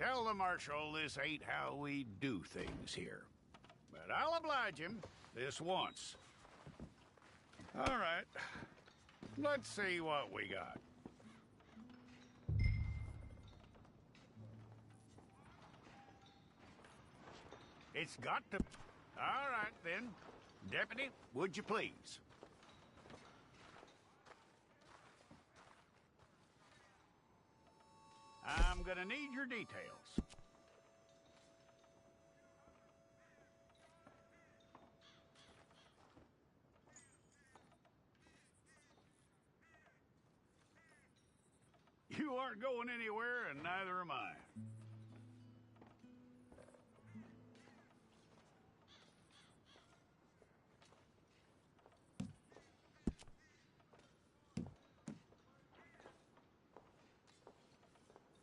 Tell the Marshal this ain't how we do things here. But I'll oblige him this once. All right. Let's see what we got. It's got to... All right, then. Deputy, would you please? I'm gonna need your details. You aren't going anywhere, and neither am I.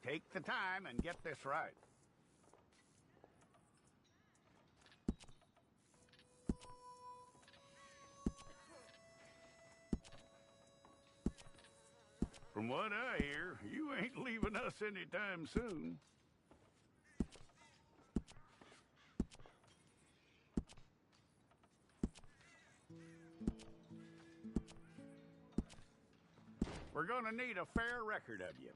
Take the time and get this right. From what I hear, you ain't leaving us anytime soon. We're gonna need a fair record of you.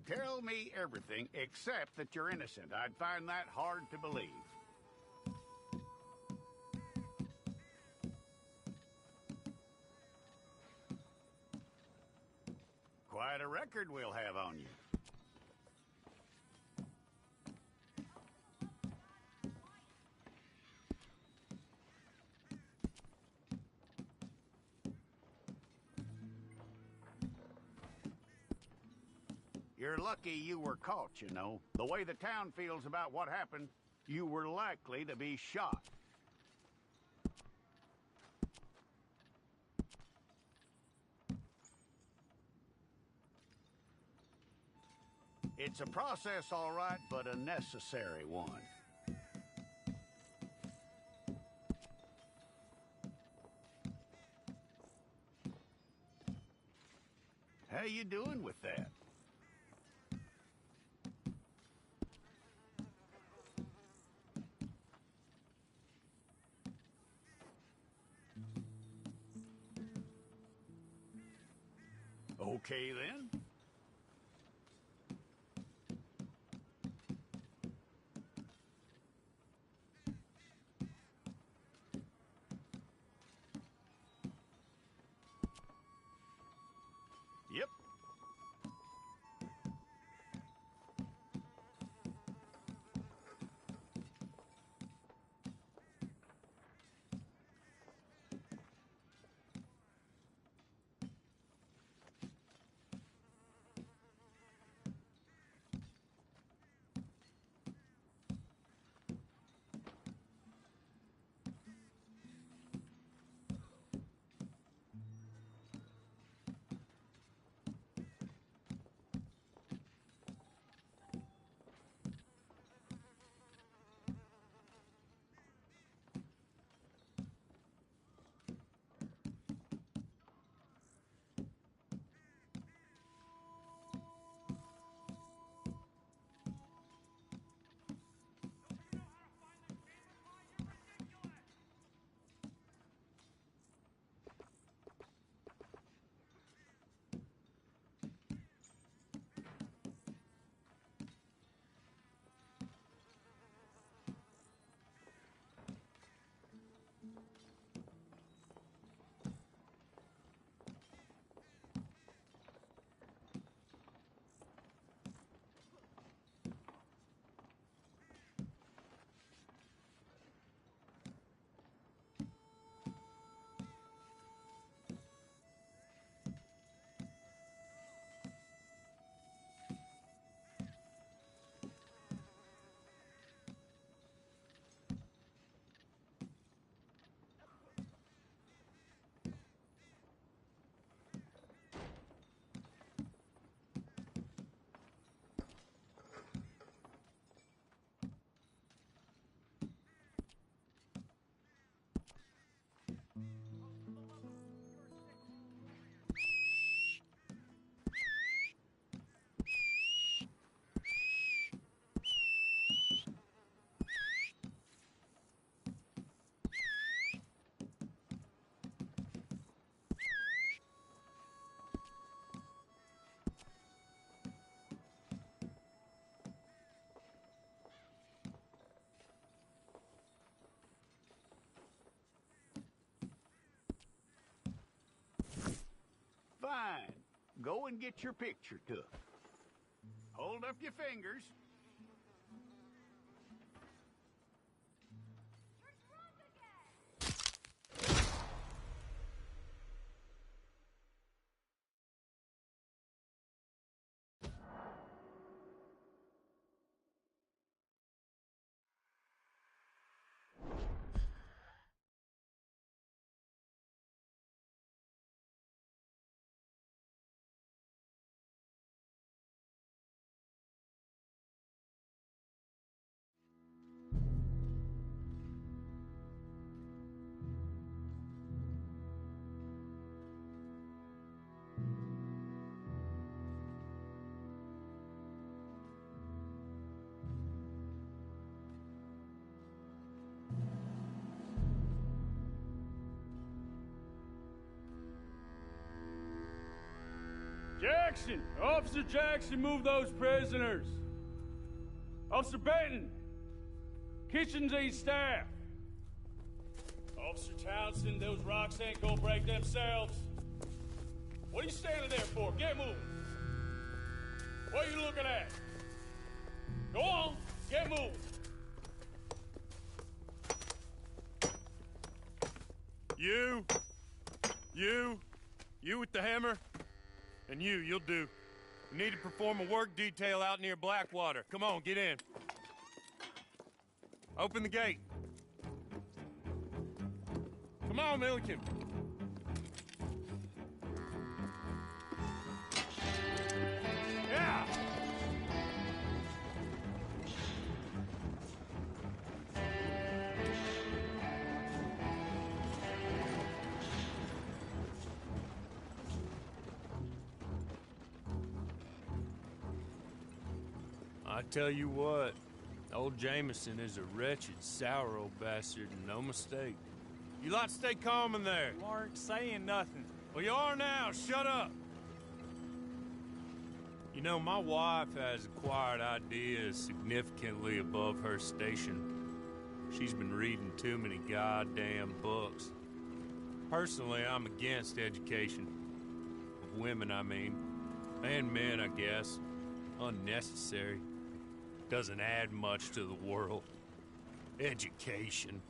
Tell me everything except that you're innocent. I'd find that hard to believe. Quite a record we'll have on you. You're lucky you were caught, you know. The way the town feels about what happened, you were likely to be shot. It's a process, all right, but a necessary one. How you doing with that? Okay, then. Yep. go and get your picture took. Hold up your fingers. Jackson! Officer Jackson, move those prisoners! Officer Benton! Kitchens aid staff! Officer Townsend, those rocks ain't gonna break themselves. What are you standing there for? Get moving! What are you looking at? Go on, get moving! You with the hammer? And you'll do. We need to perform a work detail out near Blackwater. Come on, get in. Open the gate. Come on, Milliken. Yeah! I tell you what, old Jameson is a wretched, sour old bastard, and no mistake. You lot stay calm in there. You aren't saying nothing. Well, you are now. Shut up. You know, my wife has acquired ideas significantly above her station. She's been reading too many goddamn books. Personally, I'm against education. Of women, I mean. And men, I guess. Unnecessary. Doesn't add much to the world. Education.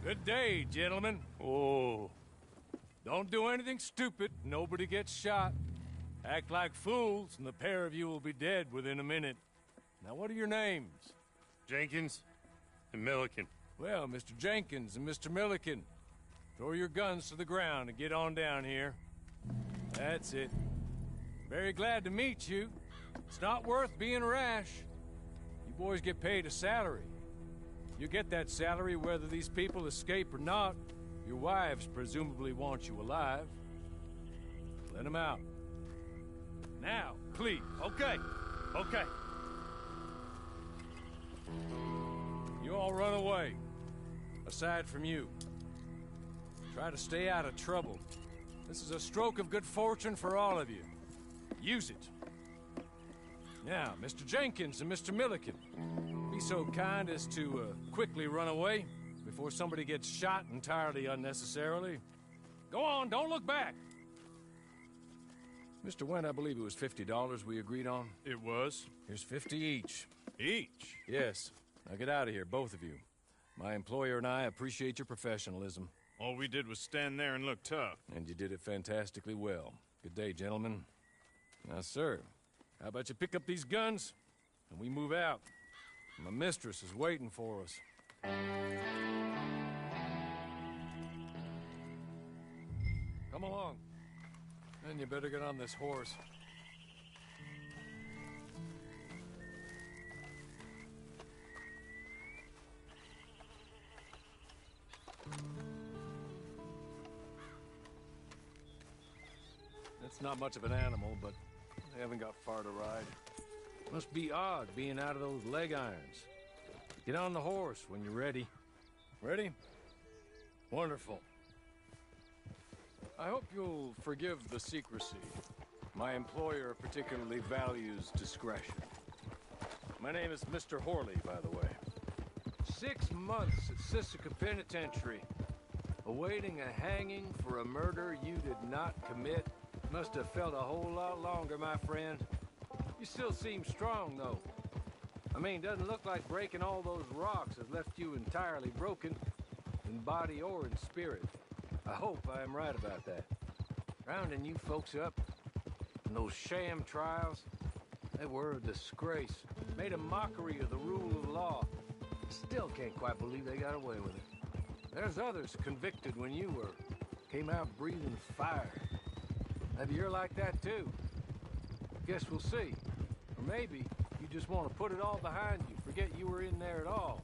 Good day, gentlemen. Oh. Don't do anything stupid. Nobody gets shot. Act like fools, and the pair of you will be dead within a minute. Now, what are your names? Jenkins and Milliken. Well, Mr. Jenkins and Mr. Milliken, throw your guns to the ground and get on down here. That's it. Very glad to meet you. It's not worth being rash. You boys get paid a salary. You get that salary whether these people escape or not. Your wives presumably want you alive. Let them out. Now, please. Okay. Okay. You all run away. Aside from you. Try to stay out of trouble. This is a stroke of good fortune for all of you. Use it. Now, Mr. Jenkins and Mr. Milliken, be so kind as to quickly run away before somebody gets shot entirely unnecessarily. Go on, don't look back. Mr. Wendt, I believe it was $50 we agreed on. It was. Here's 50 each. Each? Yes. Now get out of here, both of you. My employer and I appreciate your professionalism. All we did was stand there and look tough. And you did it fantastically well. Good day, gentlemen. Now, sir, how about you pick up these guns, and we move out? My mistress is waiting for us. Come along. And you better get on this horse. It's not much of an animal, but they haven't got far to ride. Must be odd being out of those leg irons. Get on the horse when you're ready. Ready? Wonderful. I hope you'll forgive the secrecy. My employer particularly values discretion. My name is Mr. Horley, by the way. 6 months at Sisika Penitentiary, awaiting a hanging for a murder you did not commit. Must have felt a whole lot longer, my friend. You still seem strong, though. I mean, doesn't look like breaking all those rocks has left you entirely broken, in body or in spirit. I hope I am right about that. Rounding you folks up, and those sham trials, they were a disgrace. Made a mockery of the rule of law. Still can't quite believe they got away with it. There's others convicted when you were. Came out breathing fire. Maybe you're like that too. Guess we'll see. Or maybe you just want to put it all behind you, forget you were in there at all.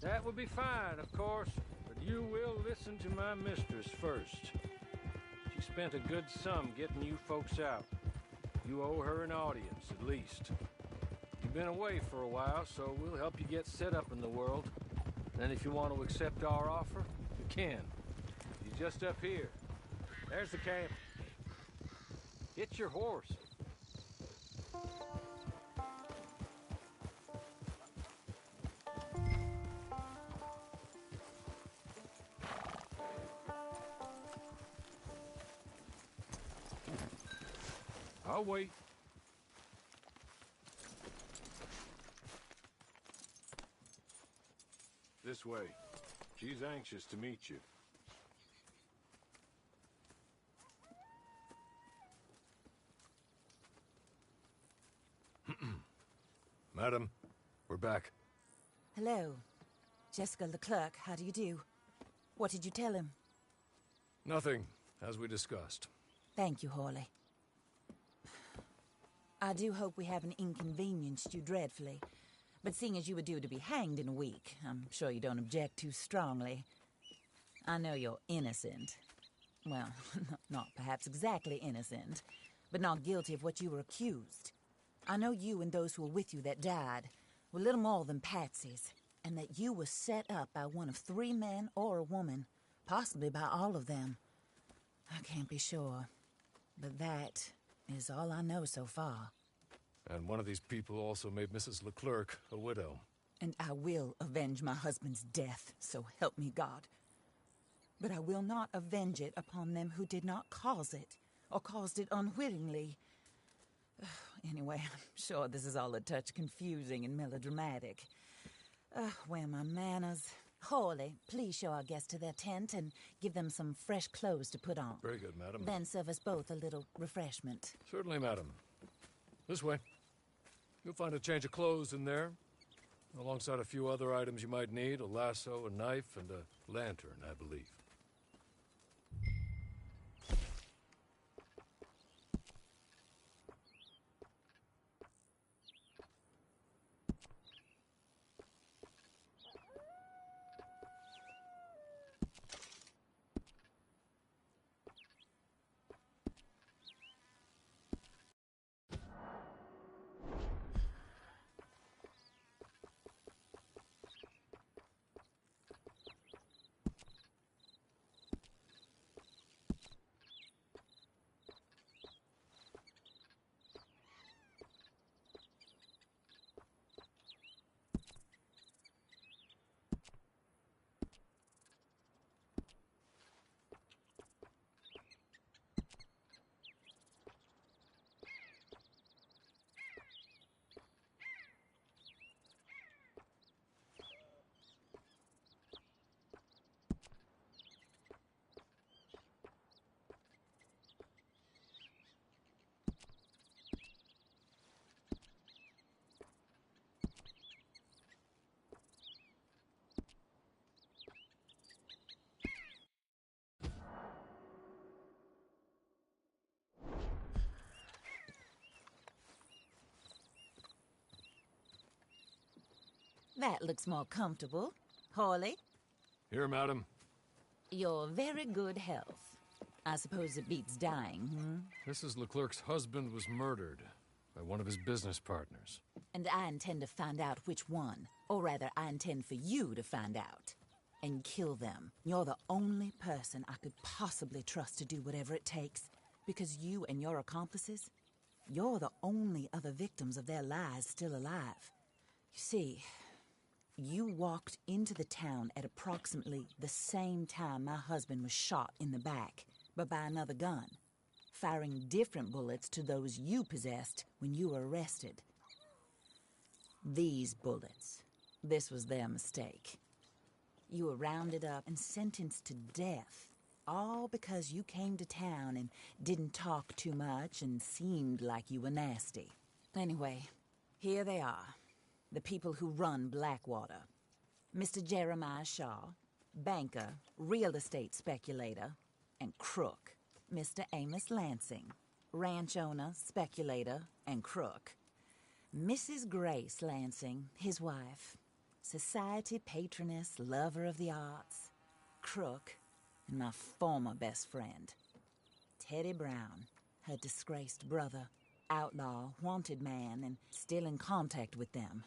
That would be fine, of course, but you will listen to my mistress first. She spent a good sum getting you folks out. You owe her an audience, at least. You've been away for a while, so we'll help you get set up in the world. Then if you want to accept our offer, you can. He's just up here. There's the camp. Get your horse. I'll wait. This way. She's anxious to meet you. Madam, we're back. Hello. Jessica Leclerc, how do you do? What did you tell him? Nothing, as we discussed. Thank you, Hawley. I do hope we haven't inconvenienced you dreadfully. But seeing as you were due to be hanged in a week, I'm sure you don't object too strongly. I know you're innocent. Well, not perhaps exactly innocent, but not guilty of what you were accused. I know you and those who were with you that died were little more than patsies, and that you were set up by one of 3 men or a woman, possibly by all of them. I can't be sure, but that is all I know so far. And one of these people also made Mrs. Leclerc a widow. And I will avenge my husband's death, so help me God. But I will not avenge it upon them who did not cause it, or caused it unwittingly. Anyway, I'm sure this is all a touch confusing and melodramatic. Where are my manners? Hawley, please show our guests to their tent and give them some fresh clothes to put on. Very good, madam. Then serve us both a little refreshment. Certainly, madam. This way. You'll find a change of clothes in there, alongside a few other items you might need, a lasso, a knife, and a lantern, I believe. That looks more comfortable. Hawley? Here, madam. Your very good health. I suppose it beats dying, Mrs. Leclerc's husband was murdered by one of his business partners. And I intend to find out which one. Or rather, I intend for you to find out. And kill them. You're the only person I could possibly trust to do whatever it takes. Because you and your accomplices, you're the only other victims of their lies still alive. You see, You walked into the town at approximately the same time my husband was shot in the back, but by another gun, firing different bullets to those you possessed when you were arrested. These bullets, this was their mistake. You were rounded up and sentenced to death, all because you came to town and didn't talk too much and seemed like you were nasty. Anyway, here they are. The people who run Blackwater. Mr. Jeremiah Shaw, banker, real estate speculator, and crook. Mr. Amos Lansing, ranch owner, speculator, and crook. Mrs. Grace Lansing, his wife, society patroness, lover of the arts, crook, and my former best friend. Teddy Brown, her disgraced brother, outlaw, wanted man, and still in contact with them.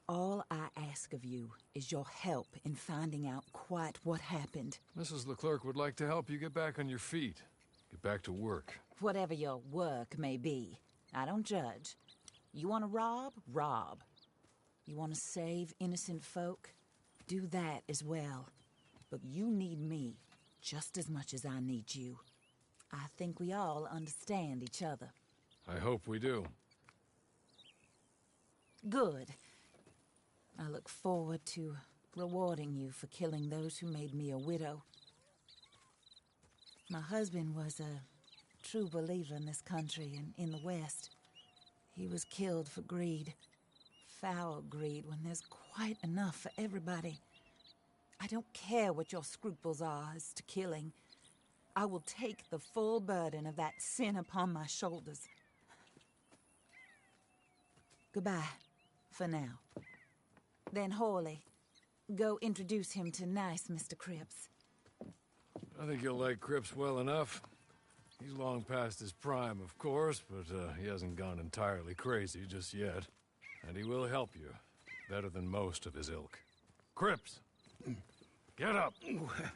All I ask of you is your help in finding out quite what happened. Mrs. Leclerc would like to help you get back on your feet. Get back to work. Whatever your work may be, I don't judge. You want to rob? Rob. You want to save innocent folk? Do that as well. But you need me just as much as I need you. I think we all understand each other. I hope we do. Good. I look forward to rewarding you for killing those who made me a widow. My husband was a true believer in this country and in the West. He was killed for greed. Foul greed when there's quite enough for everybody. I don't care what your scruples are as to killing. I will take the full burden of that sin upon my shoulders. Goodbye, for now. Then Hawley, go introduce him to nice Mr. Cripps. I think you'll like Cripps well enough. He's long past his prime, of course, but he hasn't gone entirely crazy just yet. And he will help you, better than most of his ilk. Cripps! Get up!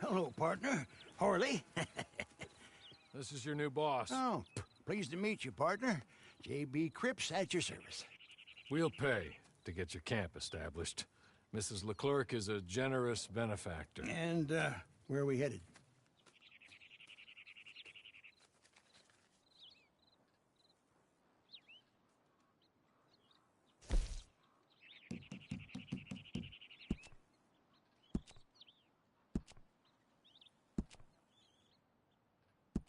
Hello, partner. Harley. This is your new boss. Oh, pleased to meet you, partner. J.B. Cripps at your service. We'll pay to get your camp established. Mrs. Leclerc is a generous benefactor. And, where are we headed?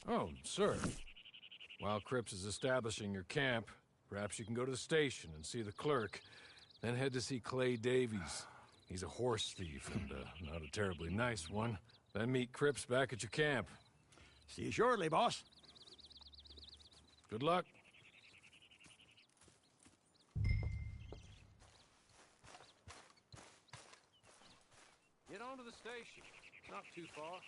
Oh, sir. While Cripps is establishing your camp, perhaps you can go to the station and see the clerk, then head to see Clay Davies. He's a horse thief and not a terribly nice one. Then meet Cripps back at your camp. See you shortly, boss. Good luck. Get on to the station. Not too far.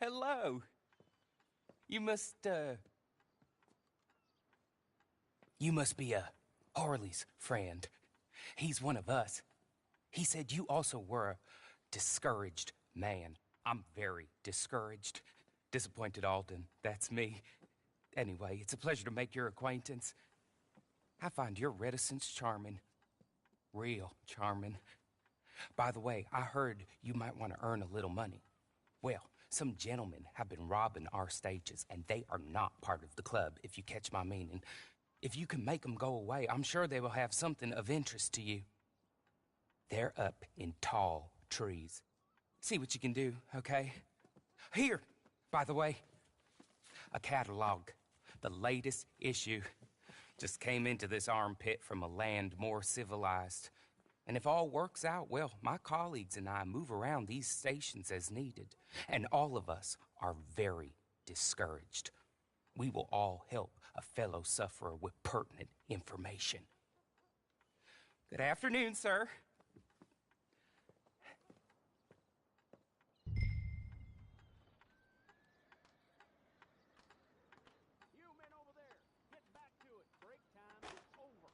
Hello. You must be Harley's friend. He's one of us. He said you also were a discouraged man. I'm very discouraged. Disappointed Alden, that's me. Anyway, it's a pleasure to make your acquaintance. I find your reticence charming. Real charming. By the way, I heard you might want to earn a little money. Well, some gentlemen have been robbing our stages, and they are not part of the club, if you catch my meaning. If you can make them go away, I'm sure they will have something of interest to you. They're up in tall trees. See what you can do, okay? Here, by the way, a catalog. The latest issue. Just came into this armpit from a land more civilized. And if all works out, well, my colleagues and I move around these stations as needed. And all of us are very discouraged. We will all help a fellow sufferer with pertinent information. Good afternoon, sir. You men over there, get back to it. Break time is over.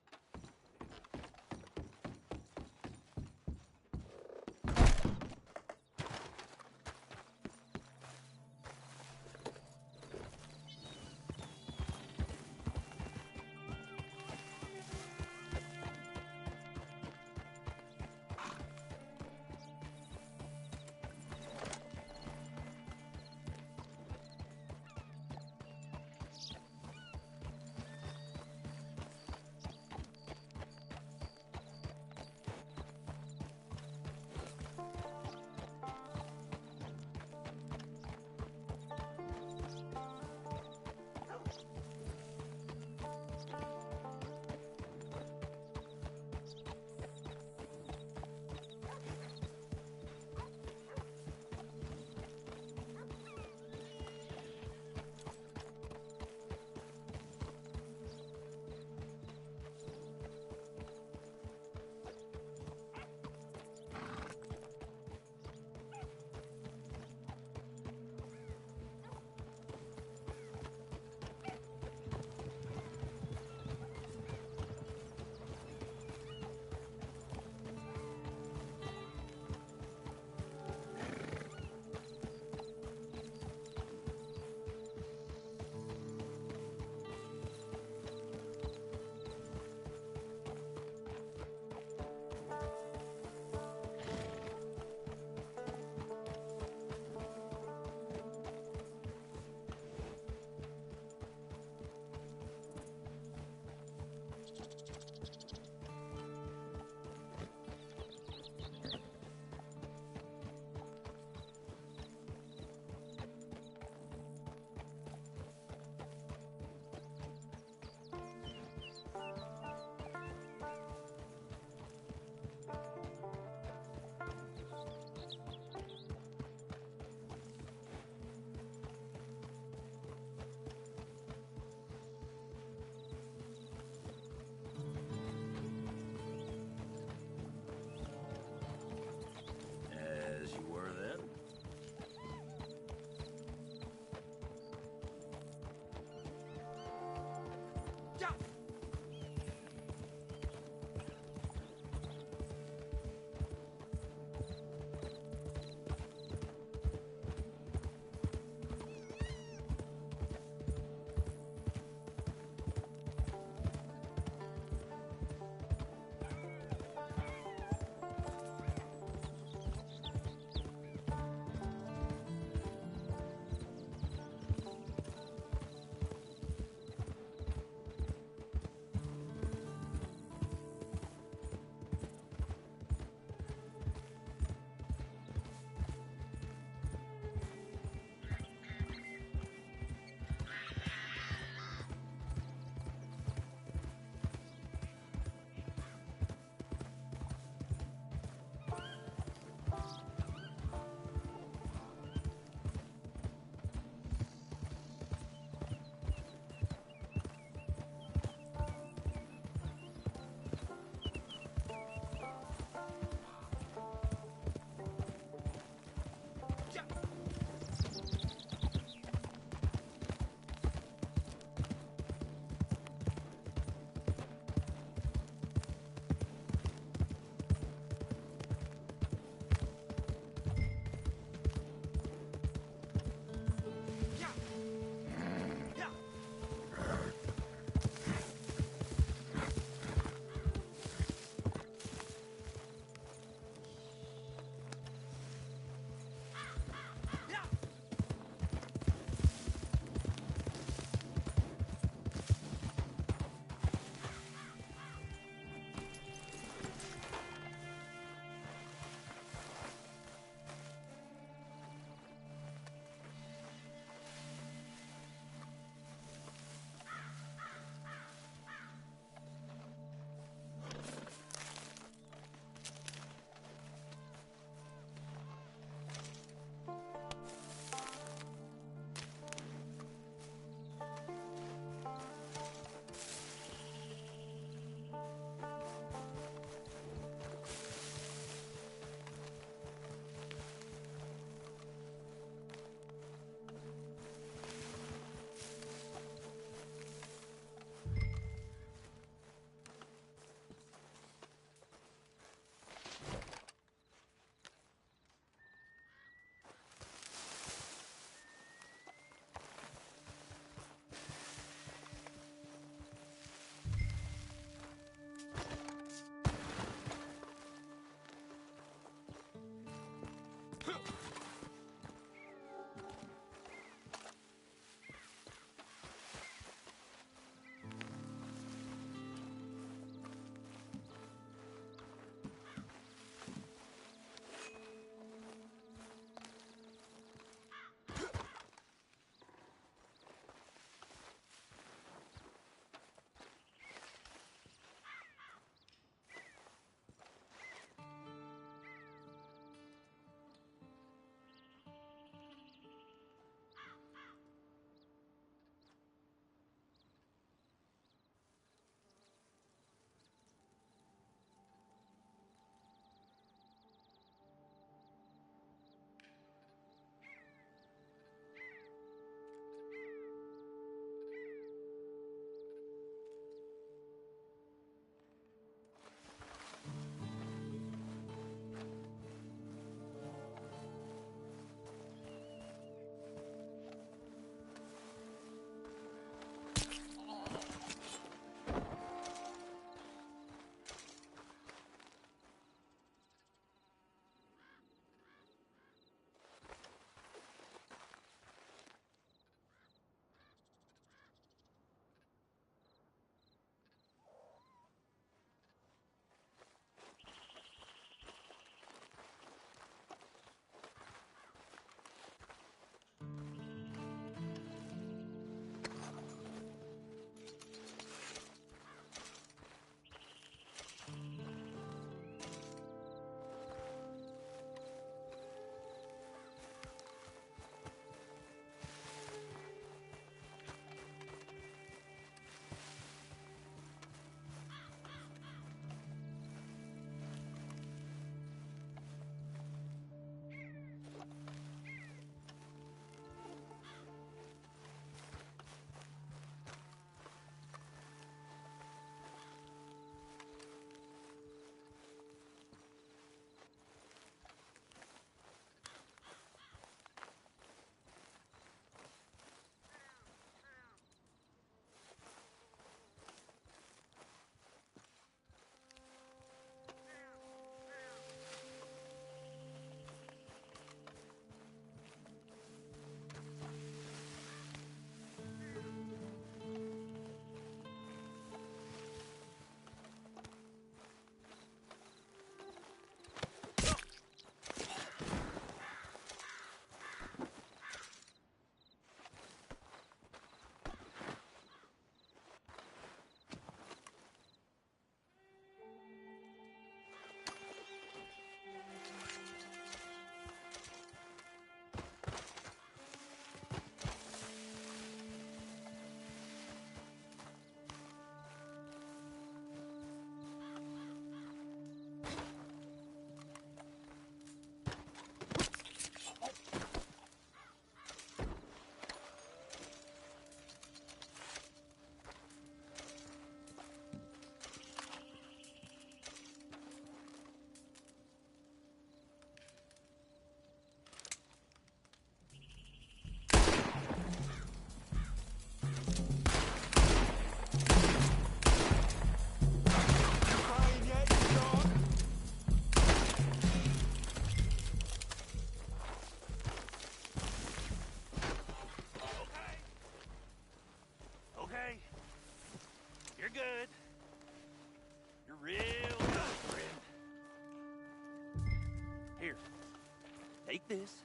Take this.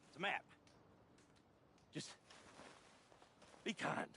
It's a map. Just be kind.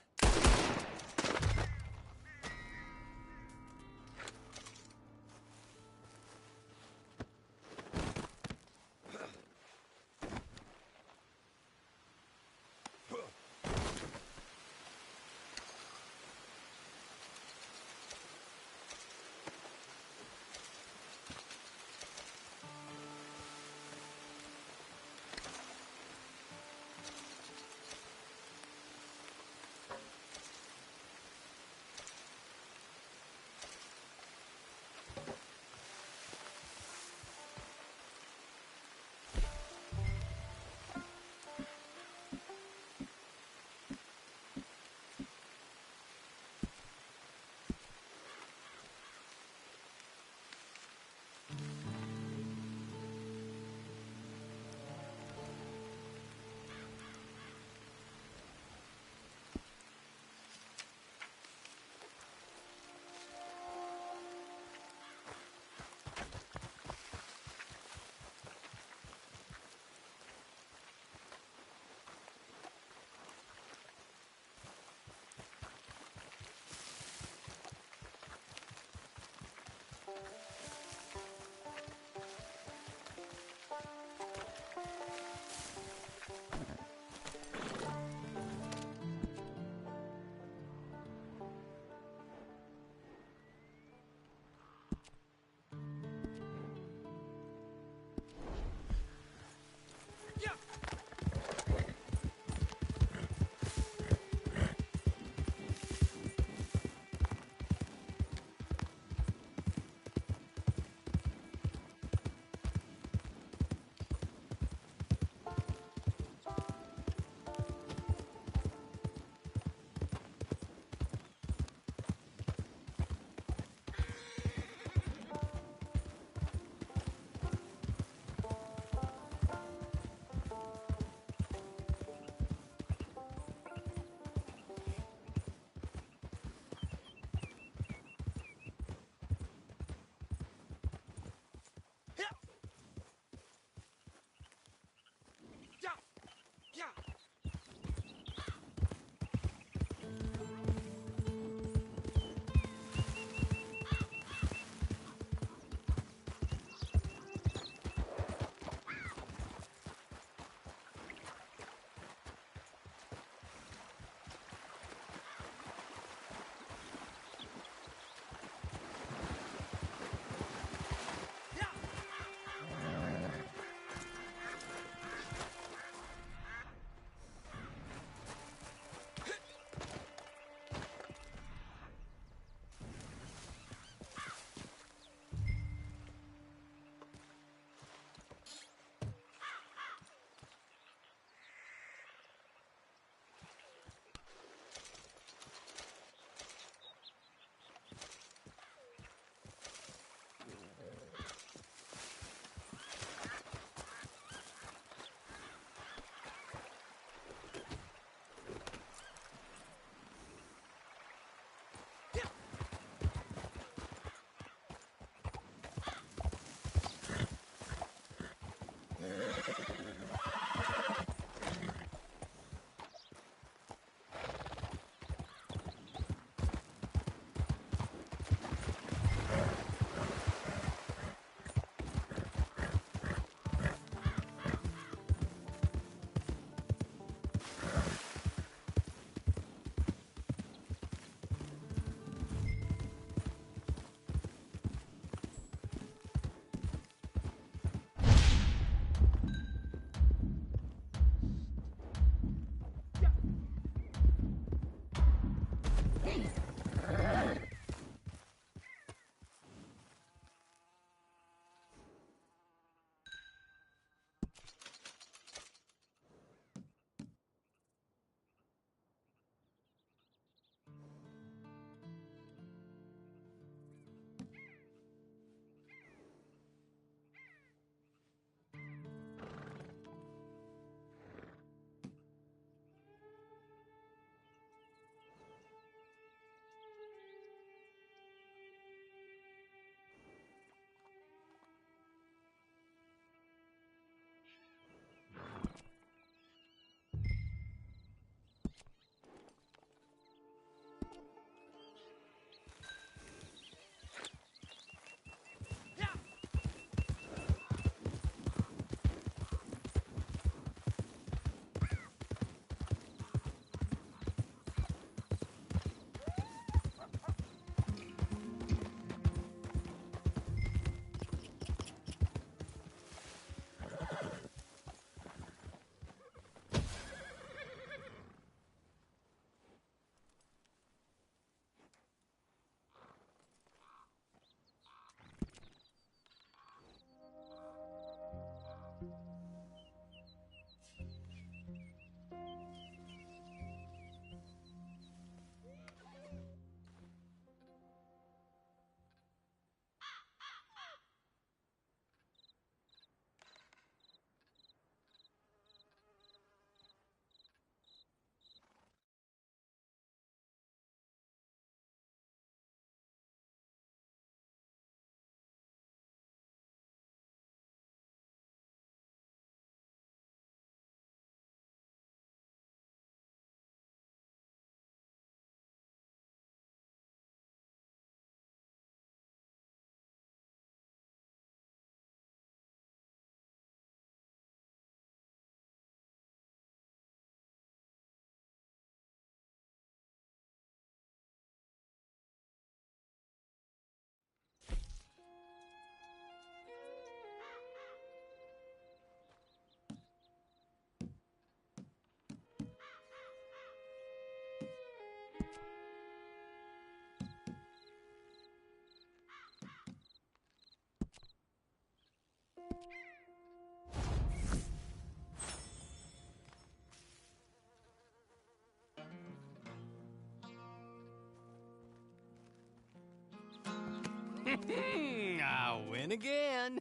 I win again.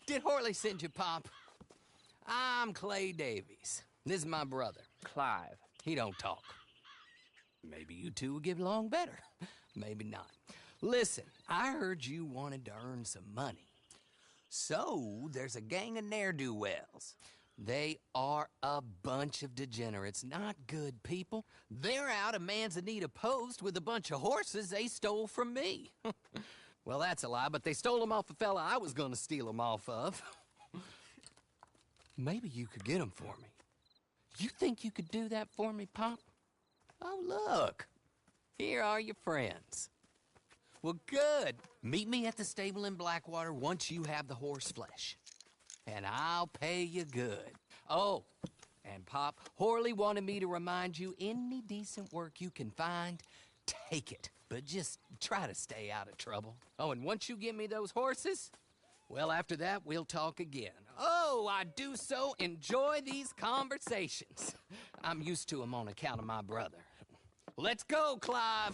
Did Horley send you, Pop? I'm Clay Davies. This is my brother, Clive. He don't talk. Maybe you two will get along better. Maybe not. Listen, I heard you wanted to earn some money. So, there's a gang of ne'er-do-wells. They are a bunch of degenerates, not good people. They're out of Manzanita Post with a bunch of horses they stole from me. Well, that's a lie, but they stole them off a fella I was gonna steal them off of. Maybe you could get them for me. You think you could do that for me, Pop? Oh, look. Here are your friends. Well, good. Meet me at the stable in Blackwater once you have the horse flesh. And I'll pay you good. Oh, and Pop, Horley wanted me to remind you, any decent work you can find, take it. But just try to stay out of trouble. Oh, and once you give me those horses, well, after that, we'll talk again. Oh, I do so enjoy these conversations. I'm used to them on account of my brother. Let's go, Clive.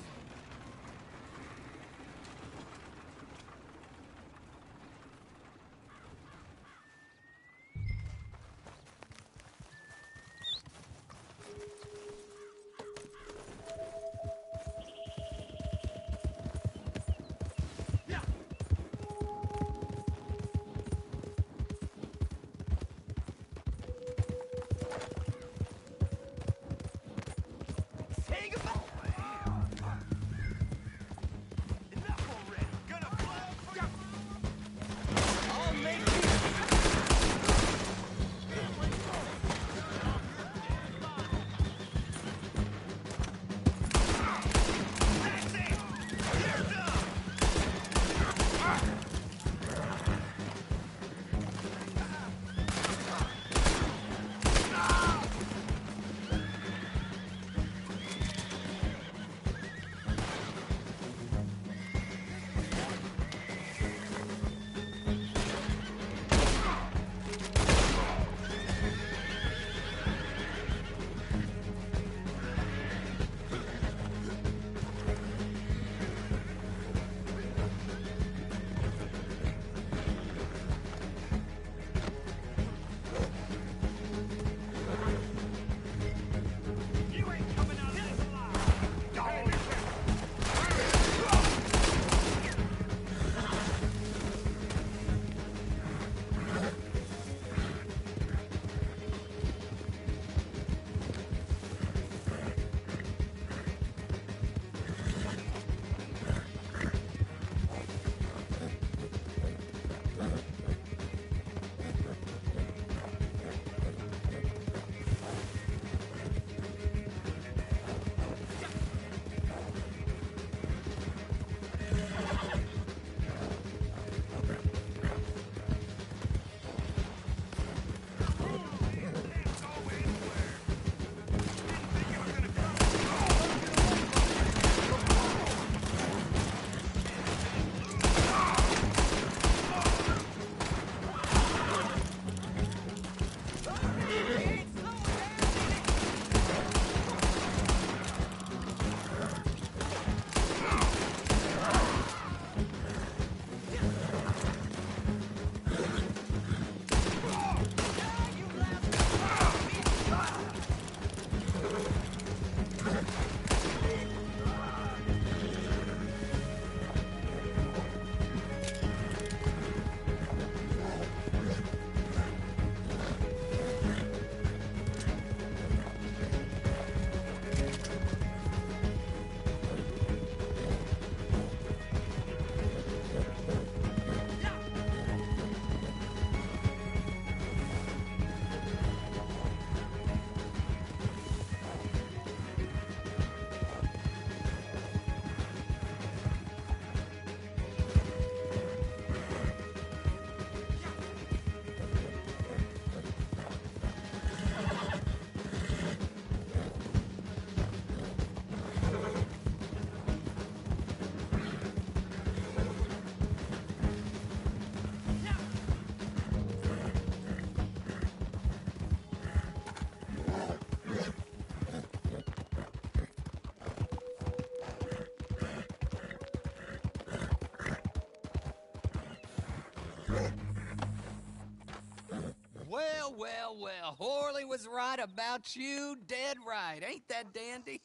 Well, well, well. Horley was right about you. Dead right. Ain't that dandy?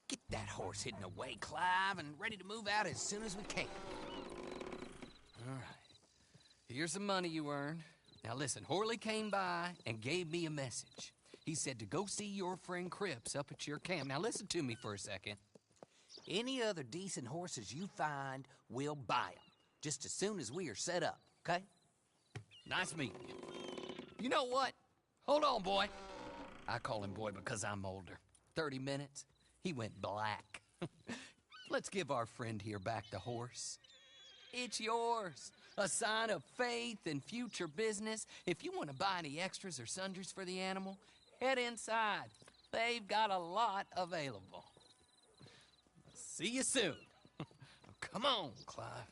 Get that horse hidden away, Clive, and ready to move out as soon as we can. All right. Here's the money you earned. Now listen, Horley came by and gave me a message. He said to go see your friend Cripps up at your camp. Now listen to me for a second. Any other decent horses you find, we'll buy them. Just as soon as we are set up, okay? Nice meeting you. You know what? Hold on, boy. I call him boy because I'm older. 30 minutes, he went black. Let's give our friend here back the horse. It's yours. A sign of faith and future business. If you want to buy any extras or sundries for the animal, head inside. They've got a lot available. See you soon. Come on, Clive.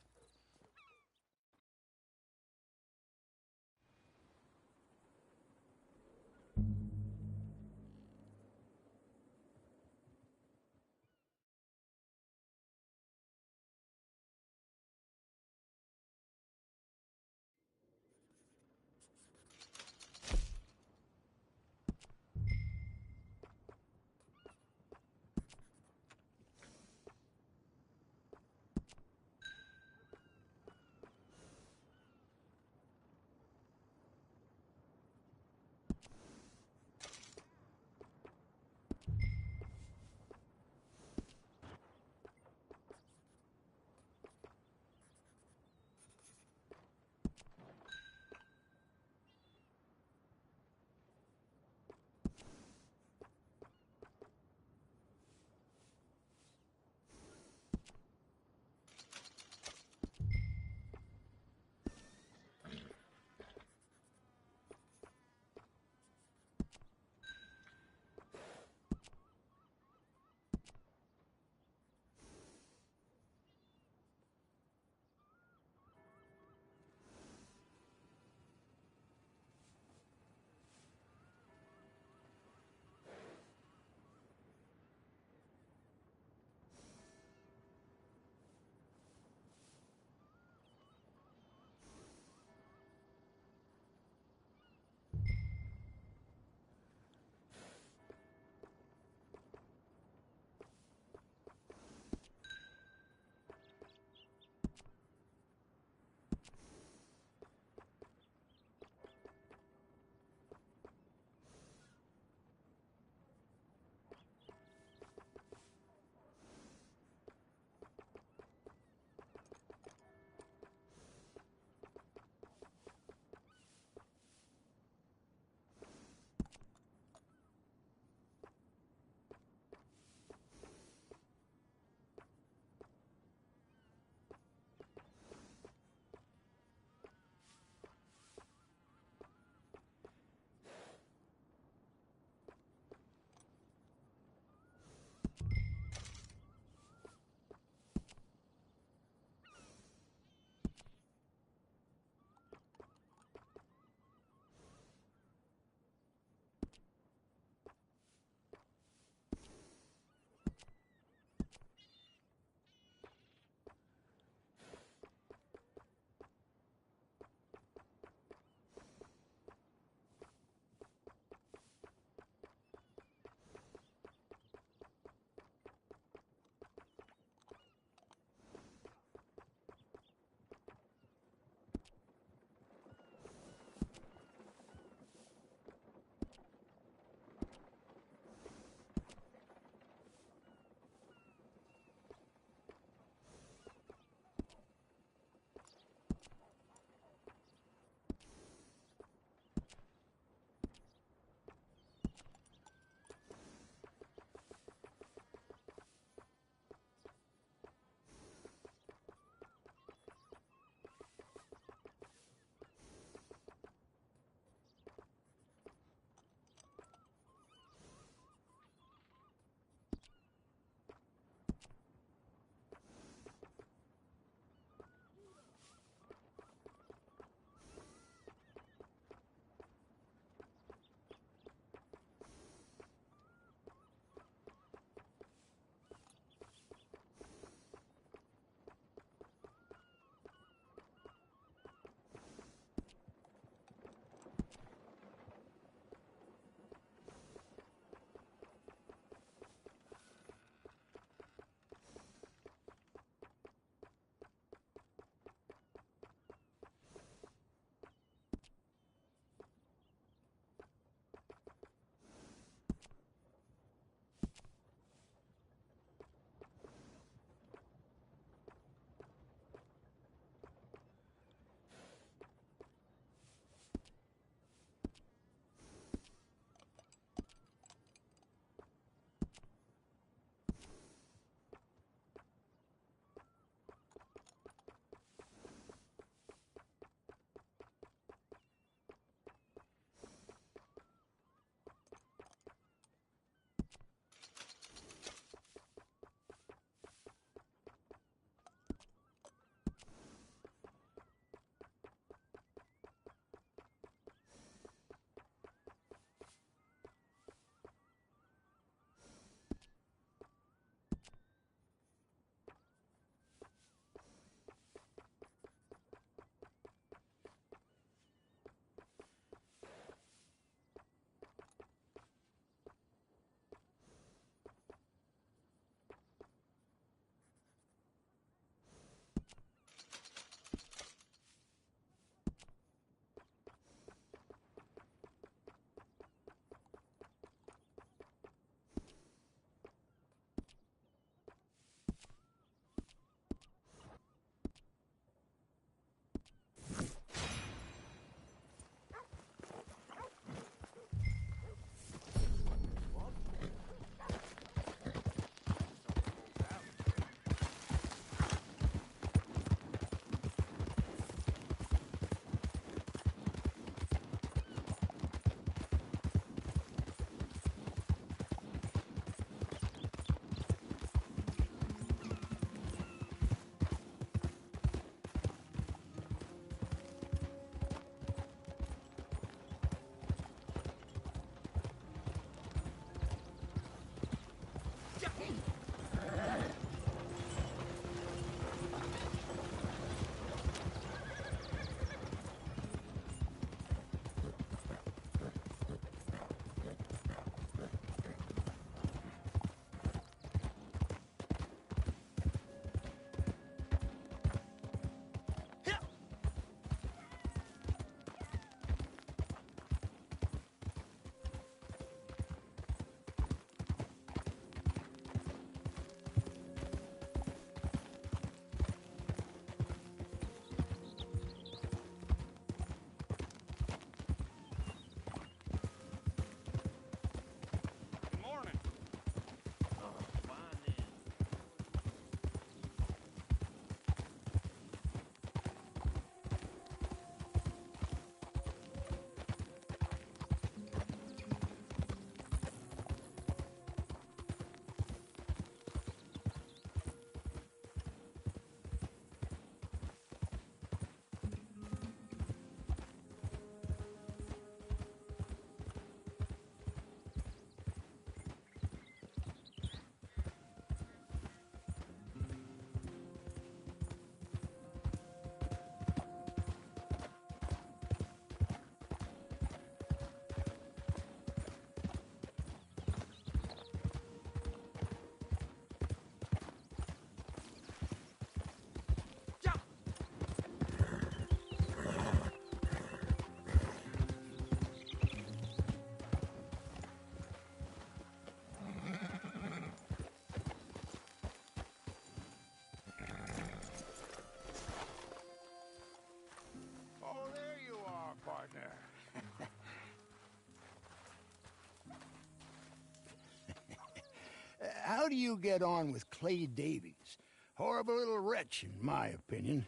how do you get on with Clay Davies? Horrible little wretch, in my opinion.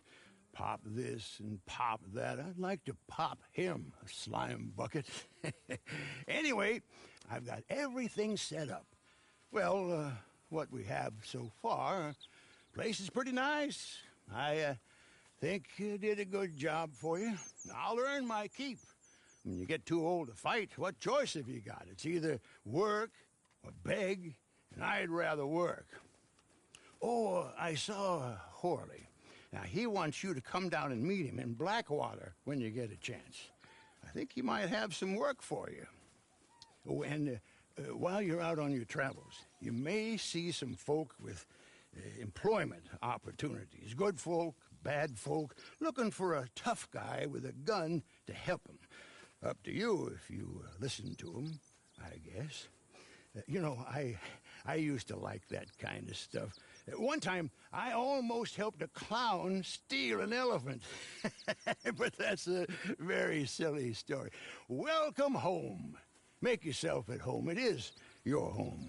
Pop this and pop that. I'd like to pop him, a slime bucket. Anyway, I've got everything set up. Well, what we have so far, place is pretty nice. I think you did a good job for you. I'll earn my keep. When you get too old to fight, what choice have you got? It's either work or beg, and I'd rather work. Oh, I saw Horley. Now, he wants you to come down and meet him in Blackwater when you get a chance. I think he might have some work for you. Oh, and while you're out on your travels, you may see some folk with employment opportunities. Good folk, bad folk, looking for a tough guy with a gun to help them. Up to you if you listen to them, I guess. You know, I used to like that kind of stuff. One time, I almost helped a clown steal an elephant. But that's a very silly story. Welcome home. Make yourself at home. It is your home.